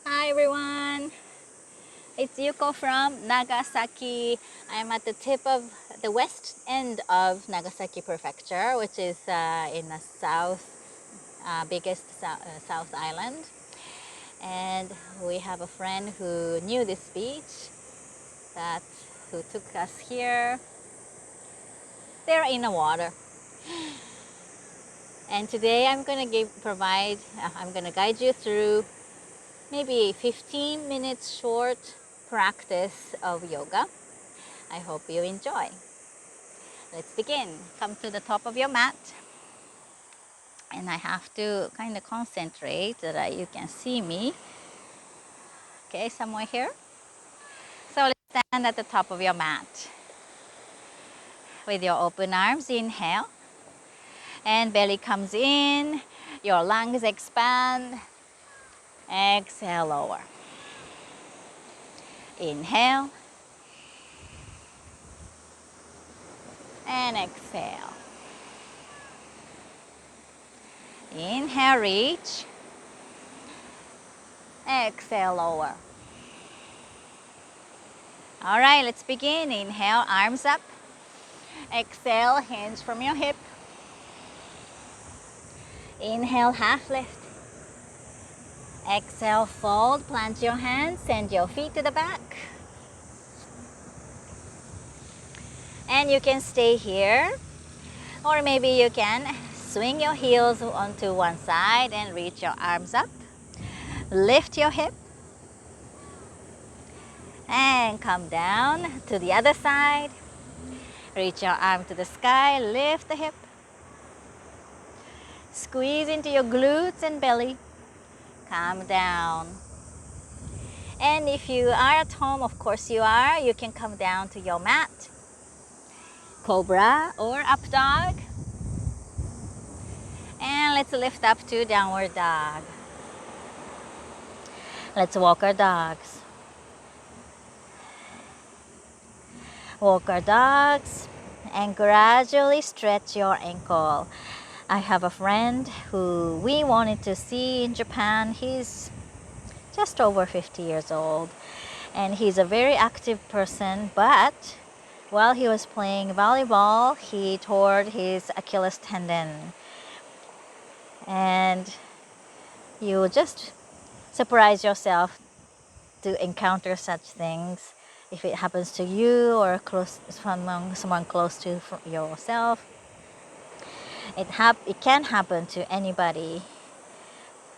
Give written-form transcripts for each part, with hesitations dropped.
Hi everyone, it's Yuko from Nagasaki. I'm at the tip of the west end of Nagasaki Prefecture, which is in the south island. And we have a friend who knew this beach, that who took us here. They're in the water. And today I'm gonna guide you through maybe a 15 minutes short practice of yoga. I hope you enjoy. Let's begin. Come to the top of your mat. And I have to kind of concentrate so that you can see me. Okay, somewhere here. So let's stand at the top of your mat. With your open arms, inhale. And belly comes in. Your lungs expand. Exhale, lower. Inhale. And exhale. Inhale, reach. Exhale, lower. All right, let's begin. Inhale, arms up. Exhale, hands from your hip. Inhale, half lift. Exhale, fold, plant your hands, send your feet to the back. And you can stay here, or maybe you can swing your heels onto one side and reach your arms up. Lift your hip and come down to the other side. Reach your arm to the sky, lift the hip. Squeeze into your glutes and belly. Come down. And if you are at home, of course you are, you can come down to your mat. Cobra or up dog. And let's lift up to downward dog. Let's walk our dogs. Walk our dogs and gradually stretch your ankle. I have a friend who we wanted to see in Japan. He's just over 50 years old and he's a very active person, but while he was playing volleyball, he tore his Achilles tendon. And you will just surprise yourself to encounter such things if it happens to you or someone close to yourself. It can happen to anybody.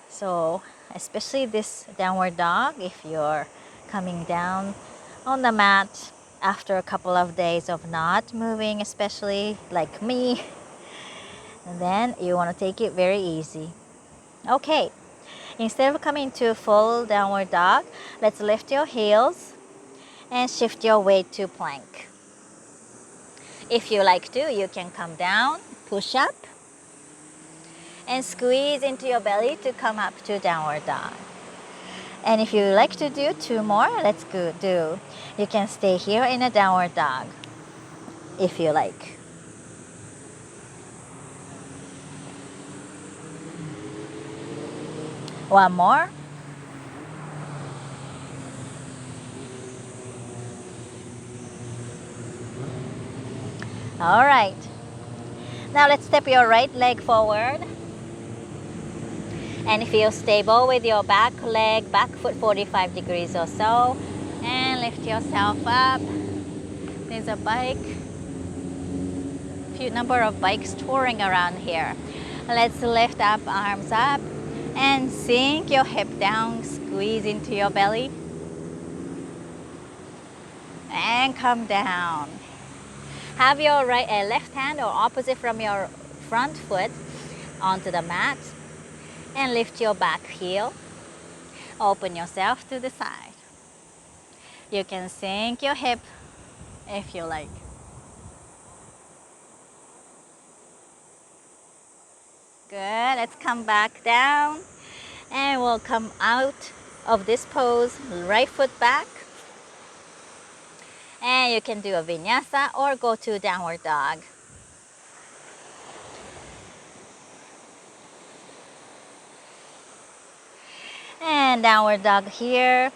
So especially this downward dog, if you're coming down on the mat after a couple of days of not moving, especially like me, and then you want to take it very easy. Okay, instead of coming to full downward dog, let's lift your heels and shift your weight to plank. If you like to, you can come down, push up, and squeeze into your belly to come up to downward dog. And if you like to do two more, let's go do. You can stay here in a downward dog if you like. One more. All right. Now let's step your right leg forward and feel stable with your back foot 45 degrees or so, and lift yourself up. There's a few number of bikes touring around here. Let's lift up, arms up, and sink your hip down, squeeze into your belly, and come down. Have your left hand or opposite from your front foot onto the mat, and lift your back heel. Open yourself to the side. You can sink your hip if you like. Good. Let's come back down and we'll come out of this pose, right foot back. And you can do a vinyasa or go to downward dog. And And downward dog here.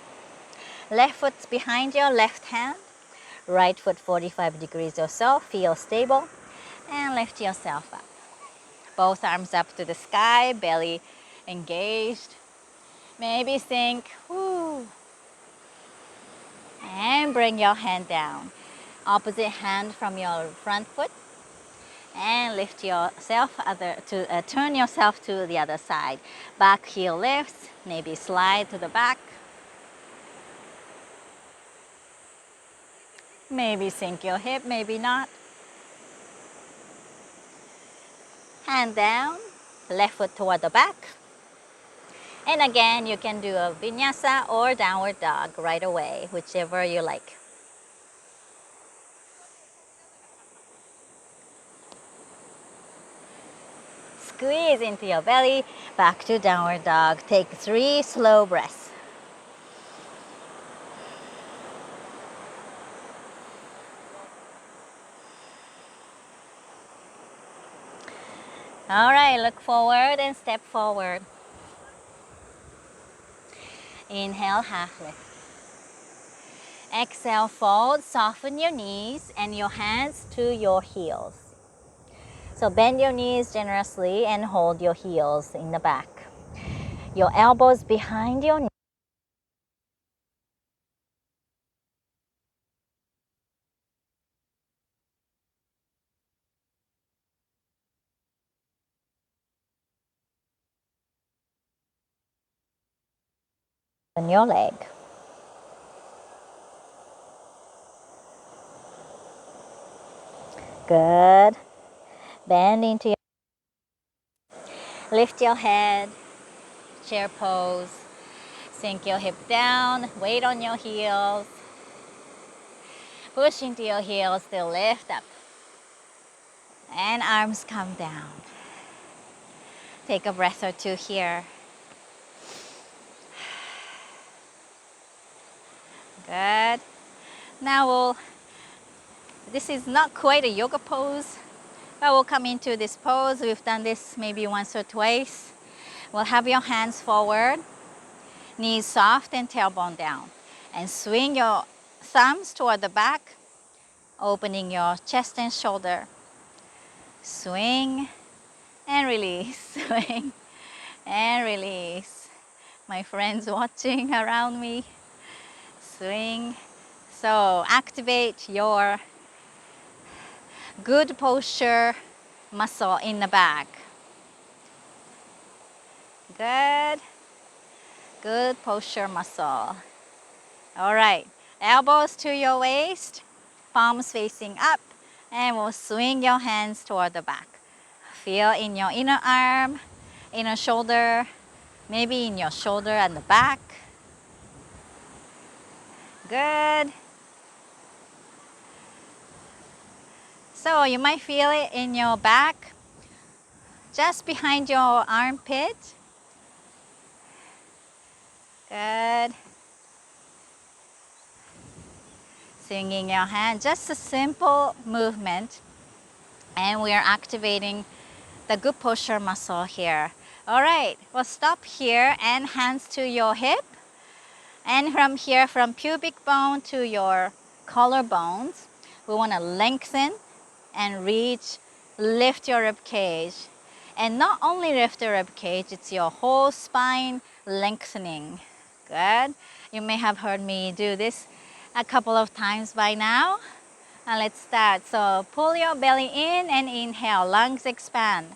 Left foot behind your left hand. Right foot 45 degrees or so. Feel stable. And lift yourself up. Both arms up to the sky, belly engaged. Maybe think, whoo. And bring your hand down. Opposite hand from your front foot. And lift yourself turn yourself to the other side. Back heel lifts, maybe slide to the back. Maybe sink your hip, maybe not. Hand down, left foot toward the back. And again, you can do a vinyasa or downward dog right away, whichever you like. Squeeze into your belly, back to downward dog. Take 3 slow breaths. All right, look forward and step forward. Inhale, half lift. Exhale, fold, soften your knees and your hands to your heels. So bend your knees generously and hold your heels in the back. Your elbows behind your knees. On your leg. Good. Bend into your... Lift your head, chair pose. Sink your hip down, weight on your heels. Push into your heels to lift up. And arms come down. Take a breath or two here. Good. Now this is not quite a yoga pose, but we'll come into this pose. We've done this maybe once or twice. We'll have your hands forward, knees soft and tailbone down. And swing your thumbs toward the back, opening your chest and shoulder. Swing and release, swing and release. My friends watching around me, swing. So activate your good posture muscle in the back. Good. Good posture muscle. All right, elbows to your waist, palms facing up, and we'll swing your hands toward the back. Feel in your inner arm, inner shoulder, maybe in your shoulder and the back. Good. So you might feel it in your back, just behind your armpit. Good. Swinging your hand, just a simple movement. And we are activating the good posture muscle here. All right, we'll stop here and hands to your hip. And from here, from pubic bone to your collarbones, we want to lengthen and reach, lift your rib cage. And not only lift the rib cage, it's your whole spine lengthening. Good. You may have heard me do this a couple of times by now. And let's start. So pull your belly in and inhale, lungs expand.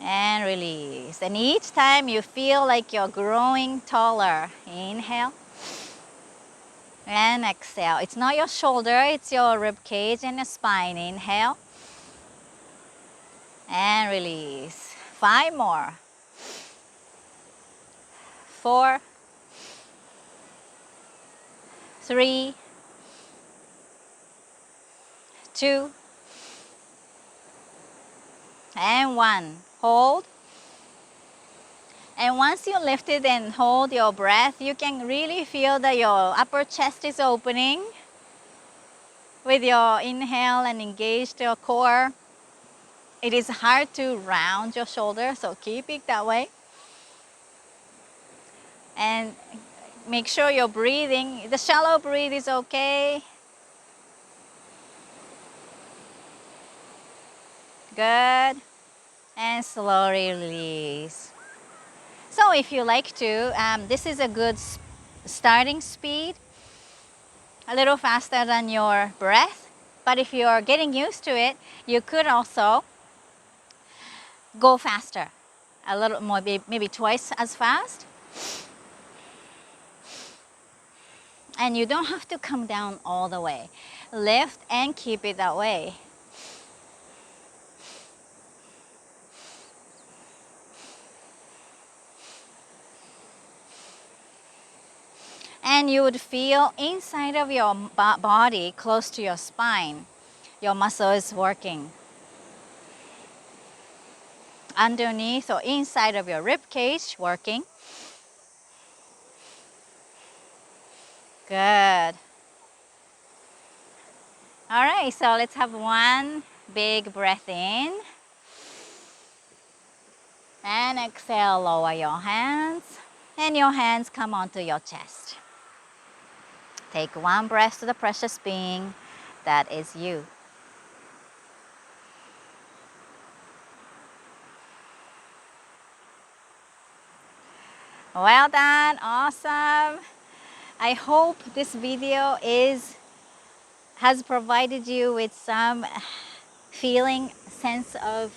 And release. And each time you feel like you're growing taller. Inhale. And exhale. It's not your shoulder, it's your rib cage and your spine. Inhale. And release. 5 more. 4, 3, 2, and 1. Hold. And once you lift it and hold your breath, you can really feel that your upper chest is opening with your inhale and engage your core. It is hard to round your shoulder, so keep it that way. And make sure you're breathing. The shallow breathe is okay. Good. And slowly release. So if you like to, this is a good starting speed, a little faster than your breath. But if you're getting used to it, you could also go faster, a little more, maybe twice as fast. And you don't have to come down all the way. Lift and keep it that way. And you would feel inside of your body, close to your spine, your muscle is working. Underneath or inside of your rib cage, working. Good. All right, so let's have one big breath in. And exhale, lower your hands. And your hands come onto your chest. Take one breath to the precious being that is you. Well done, awesome. I hope this video has provided you with some feeling, sense of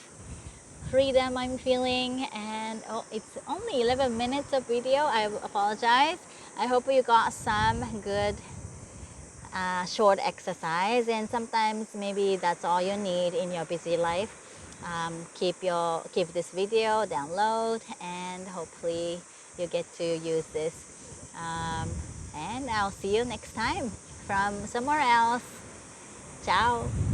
freedom I'm feeling. And oh, it's only 11 minutes of video. I apologize. I hope you got some good short exercise, and sometimes maybe that's all you need in your busy life. Keep this video, download, and hopefully you get to use this. And I'll see you next time from somewhere else. Ciao.